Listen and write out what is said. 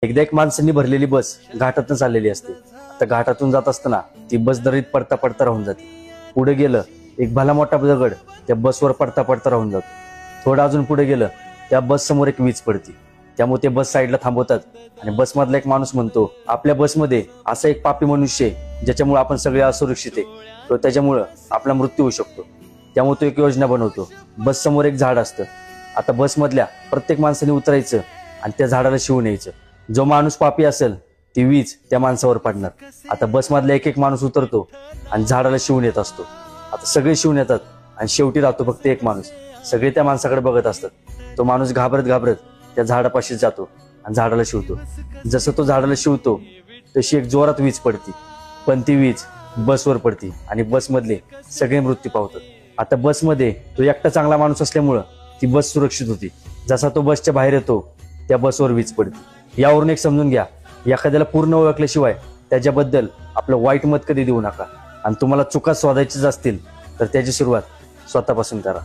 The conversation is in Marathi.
एकदा एक माणसांनी भरलेली बस घाटातून चाललेली असते. आता घाटातून जात असताना ती बस दरीत पडता पडता राहून जाते. पुढे गेलं एक भला मोठा दगड त्या बसवर पडता पडता राहून जातो. थोडं अजून पुढे गेलं त्या बस समोर एक वीज पडते. त्यामुळे ते बस साईडला थांबवतात आणि बसमधला एक माणूस म्हणतो, आपल्या बसमध्ये असा एक पापी मनुष्य आहे ज्याच्यामुळे आपण सगळे असुरक्षित आहे, तो त्याच्यामुळे आपला मृत्यू होऊ शकतो. त्यामुळे तो एक योजना बनवतो. बस समोर एक झाड असतं. आता बसमधल्या प्रत्येक माणसाने उतरायचं आणि त्या झाडाला शिवून यायचं. जो माणूस पापी असेल ती वीज त्या माणसावर पडणार. आता बसमधला एक एक माणूस उतरतो आणि झाडाला शिवून येत असतो. आता सगळे शिवून येतात आणि शेवटी राहतो फक्त एक माणूस. सगळे त्या माणसाकडे बघत असतात. तो माणूस घाबरत घाबरत त्या झाडापाशी जातो आणि झाडाला शिवतो. जसं तो झाडाला शिवतो तशी एक जोरात वीज पडती, पण ती वीज बसवर पडती आणि बसमधले सगळे मृत्यू पावतात. आता बसमध्ये तो एकटा चांगला माणूस असल्यामुळं ती बस सुरक्षित होती. जसा तो बसच्या बाहेर येतो त्या बसवर वीज पडते. यावरून एक समजून घ्या, एखाद्याला पूर्ण ओळखल्याशिवाय त्याच्याबद्दल आपलं वाईट मत कधी देऊ नका. आणि तुम्हाला चुका शोधायचीच असतील तर त्याची सुरुवात स्वतःपासून करा.